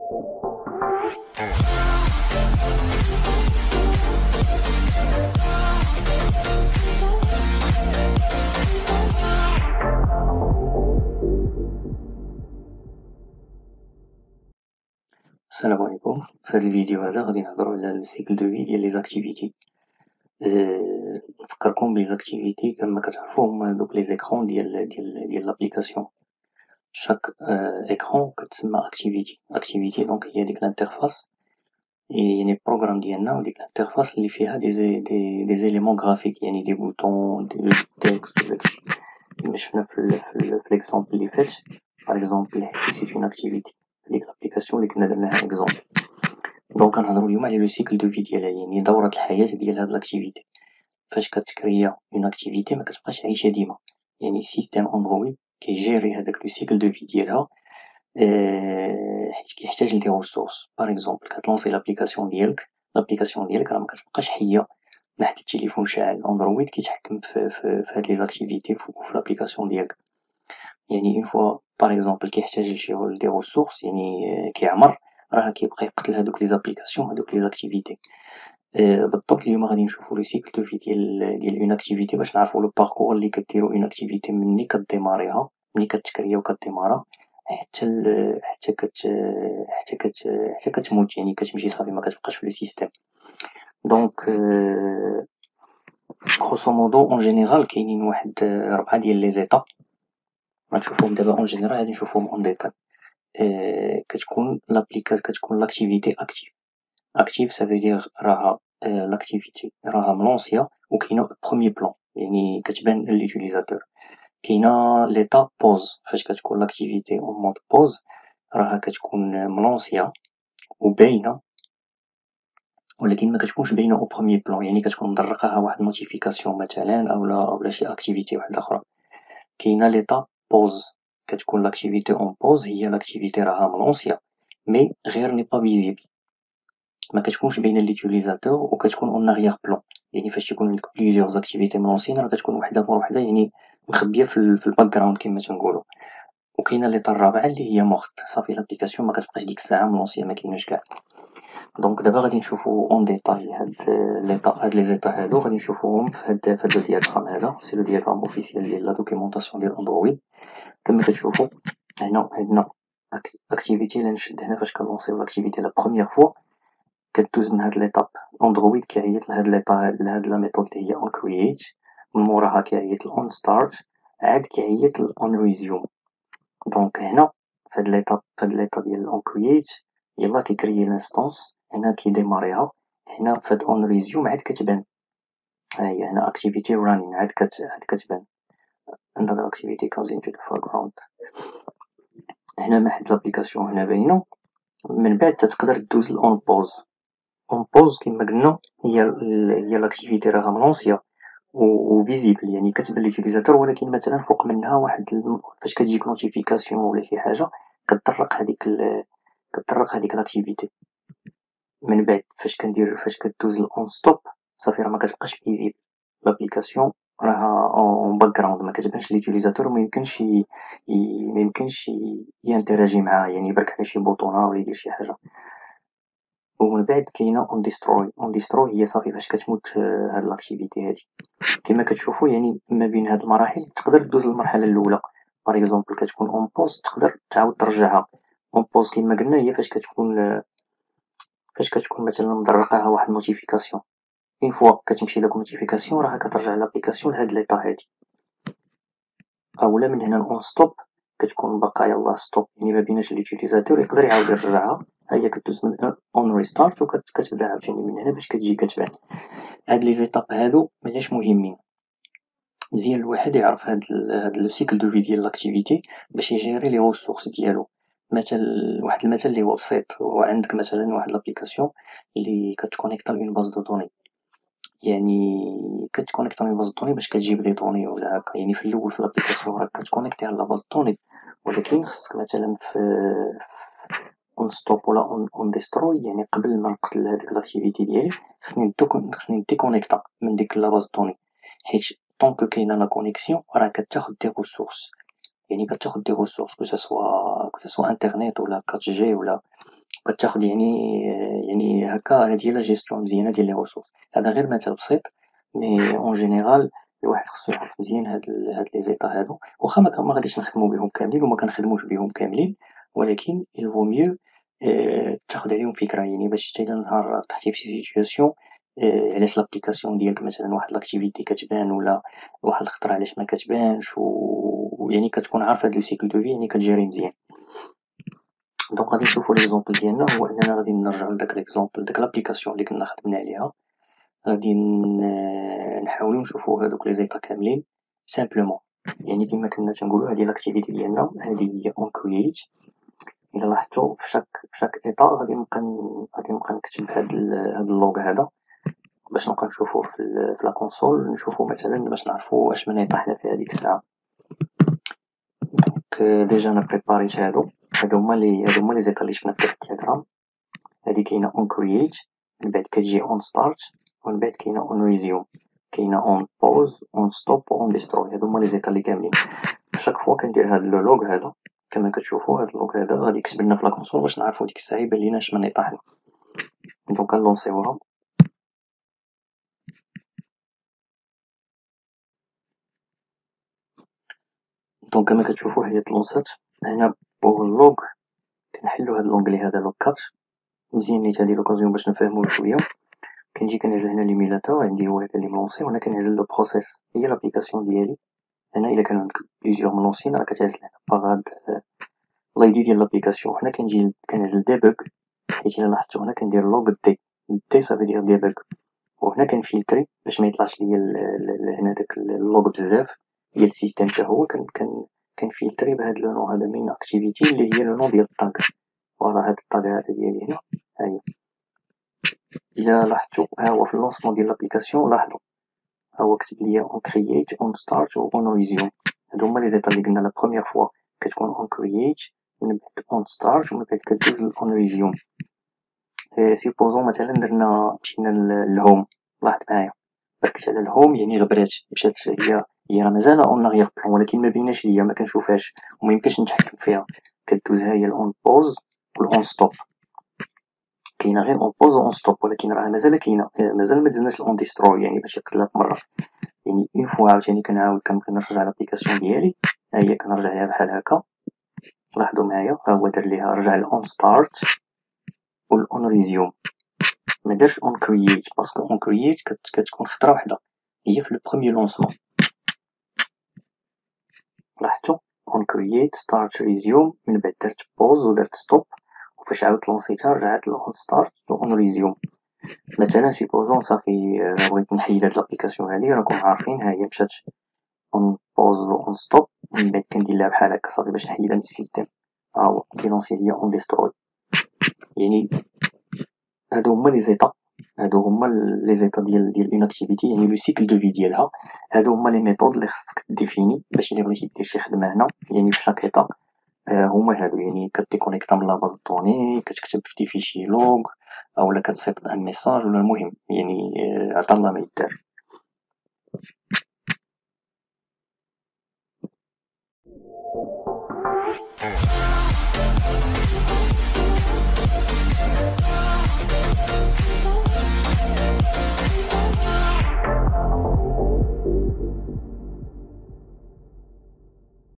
السلام عليكم. في هذا الفيديو هذا غادي نهضروا على السيكل دو في ديال لي زاكتيفيتي. نفكركم بلي زاكتيفيتي كما كتعرفوا هما دوك لي زيكرون ديال لابليكاسيون. شاك اكرون كتسمى اكتيفيتي دونك هي ديك الانترفاس، يعني البروغرام ديالنا وديك الانترفاس اللي فيها دي زيليمون غرافيك، يعني دي بوطون دي تكست وداكشي كما شفنا في ليكزومبل اللي فات. باغ اكزومبل سي اون اكتيفيتي ديك لابليكاسيون اللي كنا درناها اكزومبل. دونك كنهضرو اليوم على لو سيكل دو في ديالها، يعني دورة الحياة ديال هاد لاكتيفيتي. فاش كتكريا اون اكتيفيتي مكتبقاش عايشة ديما، يعني السيستيم اندرويد كيجيري هداك لو سيكل دو في ديالها، حيت كيحتاج لدي ريسورس. باغ اكزومبل كتلونسي لابليكاسيون ديالك راه مكتبقاش حية بحال التليفون شاعل. اندرويد كيتحكم في هاد لي زاكتيفيتي في لابليكاسيون ديالك، يعني اون فوا باغ اكزومبل كيحتاج لشي دي ريسورس، يعني كيعمر، راه كيبقى يقتل هادوك لي زابليكاسيون هادوك لي زاكتيفيتي. بالضبط اليوم غادي نشوفو لو سيكل دو في ديال اون اكتيفيتي باش نعرفو لو باركور اللي كديرو اون اكتيفيتي مني كديماريها، مني كتكريا وكديمارا حتى حتى حتى حتى كتموت، يعني كتمشي صافي مكتبقاش في لو سيستيم. دونك غروسو مودو اون جينيرال كاينين واحد 4 ديال لي زيتا غنشوفوهم دابا. اون جينيرال غادي نشوفوهم اون ديتاي. كتكون كتكون لاكتيفيتي اكتيف سافودير راها لاكتيفيتي راها ملونسيا وكاينة بروميي بلان، يعني كتبان ليوتيليزاتور. كاينة ليطا بوز، فاش كتكون لاكتيفيتي اون مود بوز راها كتكون ملونسيا وباينة، ولكن مكتكونش باينة او بروميي بلان، يعني كتكون مدرقاها واحد نوتيفيكاسيون مثلا اولا شي اكتيفيتي واحدة اخرى. كاينة ليطا بوز، كتكون لاكتيفيتي اون بوز هي لاكتيفيتي راها ملونسيا مي غير ني با فيزيبل، مكتكونش باينة ليوتيليزاتور وكتكون اون اريير بلان. يعني فاش تكون عندك بليزيور زاكتيفيتي ملونسيين راه كتكون وحدة فور وحدة، يعني مخبية في الباك جراوند كيما تنقولو. وكاينة ليطا الرابعة اللي هي مورت، صافي لابليكاسيون مكتبقاش ديك الساعة ملونسية مكايناش قاع. دونك دابا غادي نشوفو اون ديتاي هاد لي زيتا هادو، غادي نشوفوهم في هاد لو دياغرام هذا. سي لو دياغرام اوفيسيال ديال لا دوكيمونطاسيون ديال اندرويد. كما كتشوفو هنا عندنا اكتيفيتي اللي نشد هنا فاش كنلونسيو لاكتيفيتي لا بروميير فوا كدوز من هاد ليطاب. اندرويد كيعيط لهاد لهاد لا ميثود اللي هي اون كرييت، من موراها كيعيط ل on start، عاد كيعيط ل on resume. دونك هنا فهاد ليطاب ديال on create يلاه كيكريي لانستونس، هنا كيديماريها، هنا فهاد on resume عاد كتبان. هاهي هنا activity running عاد كتبان another activity comes into the foreground. هنا واحد لابليكاسيون هنا باينة، من بعد تقدر دوز ل on pause. اون بوز كيما قلنا هي لاكتيفيتي راها ملونسيا و فيزيبل، يعني كتبان ليوتيليزاتور، ولكن مثلا فوق منها واحد فاش كتجيك نوتيفيكاسيون ولا شي حاجة كطرق هاديك لاكتيفيتي. من بعد فاش كدوز اون ستوب صافي راه مكتبقاش فيزيبل لابليكاسيون، راها اون باك جراوند مكتبانش ليوتيليزاتور، ميمكنش يانتيراجي معاها، يعني يبرك على شي بوطونة ولا يدير شي حاجة. ومن بعد كاينة اون ديستروي هي صافي فاش كتموت هاد لاكتيفيتي هادي. كما كتشوفو يعني ما بين هاد المراحل تقدر دوز للمرحلة الأولى. باغ اكزومبل كتكون اون بوز تقدر تعاود ترجعها. اون بوز كيما قلنا هي فاش كتكون مثلا مدرقاها واحد نوتيفيكاسيون، اون فوا كتمشي داك نوتيفيكاسيون راها كترجع لابليكاسيون لهاد ليطا هادي. اولا من هنا اون ستوب كتكون باقا يلاه ستوب، يعني ما بيناش ليوتيليزاتور يقدر يعاود يرجعها. هي كدوز من اون ريستارت وكتبدا عاوتاني من هنا باش كتجي كتبان. هاد لي زيتاب هادو معناش مهمين، مزيان الواحد يعرف هاد لو سيكل دو في ديال لاكتيفيتي باش يجيري لي ريسورس ديالو. مثل واحد المثل اللي هو بسيط، هو عندك مثلا واحد لابليكاسيون اللي كتكونيكتا لأون باز دو دوني، يعني كتكونيكتا لأون باز دو دوني باش كتجيب لي دوني ولا هكا. يعني في الاول في لابليكاسيون راك كتكونيكتيها لاباز دوني، ولكن خصك مثلا في اون ستوب ولا اون ديستروي، يعني قبل ما نقتل هاديك لاكتيفيتي ديالي خصني ديكونيكتا من ديك لاباز دوني، حيت طونك كاينة لا كونيكسيون راه كتاخد دي ريسورس، يعني كتاخد دي ريسورس كو سوا انترنيت ولا 4G كتاخد يعني هاكا هادي هي لا جيستيون مزيانة ديال لي ريسورس. هذا غير مثال بسيط، مي اون جينيرال الواحد خصو يعرف مزيان هاد لي زيطا هادو، واخا ما غاديش نخدمو بهم كاملين وما كنخدموش بهم كاملين، ولكن il vaut mieux تاخد عليهم فكرة، يعني باش حتى إلا نهار طحتي في شي سيتوياسيون علاش لابليكاسيون ديالك مثلا واحد لاكتيفيتي كتبان ولا واحد الخطرة علاش ما كتبانش، ويعني كتكون عارف هاد لو سيكل دو في يعني كتجيري مزيان. دونك غادي نشوفو ليكزومبل ديالنا، هو أننا غادي نرجعو لداك ليكزومبل ديك لابليكاسيون اللي كنا خدمنا عليها، غادي نحاولو نشوفو هادوك لي زيطا كاملين سامبلومون. يعني كيما كنا تنقولو هادي لاكتيفيتي ديالنا هادي هي اون كرييت. إلا لاحظتو في شاك إيطا غادي نبقى نكتب هاد اللوغ هذا باش نبقى نشوفوه في لا كونسول، نشوفو مثلا باش نعرفو اش من إيطا حنا في هاديك الساعة. دونك ديجا أنا بريباريت هادو هما لي زيطا لي شفنا في داك الدياغرام. هادي كاينة اون كرييت، من بعد كتجي اون ستارت، ومن بعد كاينة اون ريزيوم، كاينة اون بوز اون ستوب و اون ديستروي. هادو هما لي زيطا لي كاملين. شاك فوا كندير هاد لو لوغ هذا كما كتشوفو، هاد اللوغ هذا غادي يكتب لنا في لا كونسول باش نعرفو ديك الساعة يبان لينا اش من إيطا حنا. دونك غنلونسيوها. دونك كما كتشوفو هي تلونسات. هنا بوغ اللوغ كنحلو هاد لونغلي هذا لوك كات، مزيان نيت هادي لوكازيون باش نفهموه شوية. كنجي كنهز هنا ليميلاتور عندي هو هذا لي ملونسي، وهنا كنهز لو بروسيس هي لابليكاسيون ديالي. هنا إلا كانو عندك بليزيوغ ملونسيين راه كتهز هنا باغ هاد لايدي ديال لابليكاسيون. هنا كنجي كنهز الديبوغ، حيت إلا لاحظتو هنا كندير لوغ دي، دي صافي دير ديبوغ. وهنا كنفلتري باش ميطلعش ليا هنا داك اللوغ بزاف ديال السيستم حتى هو كنفلتري بهاد لو نون هذا مين اكتيفيتي اللي هي لو نون ديال الطاغ. فوالا هاد الطاغ هذا ديالي هنا ها هي. إلا لاحظتو ها هو في اللونسمون ديال لابليكاسيون، لاحظو ها هو كتب ليا اون كرييت اون ستارت و اون ريزيوم. هادو هما لي زيطا اللي قلنا لا بروميير فوا كتكون اون كرييت، من بعد اون ستارت، ومن بعد كدوز اون ريزيوم. سيبوزون مثلا درنا مشينا للهوم، لاحظ معايا بركت على الهوم يعني غبرات مشات هي راه مازال اون لاغيغ بلان ولكن ما بيناش ليا ما كنشوفهاش وما يمكنش نتحكم فيها. كدوزها هي الاون بوز والاون ستوب، كاينه غير اون بوز واون ستوب، ولكن راه مازال كاينه مازال ما دزناش الاون ديستروي يعني باش يقتلها في مره. يعني اون فوا عاوتاني كنعاود كنبغي نرجع لابليكاسيون ديالي، ها هي كنرجع ليها بحال هكا. لاحظوا معايا ها هو دار ليها رجع الاون ستارت والاون ريزيوم، ما دارش اون كرييت باسكو اون كرييت كتكون خطره وحده هي في لو بروميير لونسمون. لاحظتو اون كرييت ستارت ريزيوم، من بعد درت بوز ودرت ستوب، وفاش عاود لونسيتها رجعت لأون ستارت واون ريزيوم. مثلا سيبوزون صافي بغيت نحيد هاد لابليكاسيون هادي، راكم عارفين ها هي مشات اون بوز و اون ستوب، من بعد كندير لها بحال هكا صافي باش نحيدها من السيستم، ها هو كيلونسي ليا اون ديستروي. يعني هادو هما لي زيطا، هادو هما لي زيطا ديال اون اكتيفيتي، يعني لو سيكل دو في ديالها. هادو هما لي ميثود اللي خصك ديفيني باش الا بغيتي دير شي خدمة هنا، يعني في شاك ايطا هما هادو. يعني كديكونيكتا من لاباز دوني، كتكتب في دي فيشي لوغ، اولا كتسيب ان ميساج، ولا المهم يعني عطا الله ما يدار.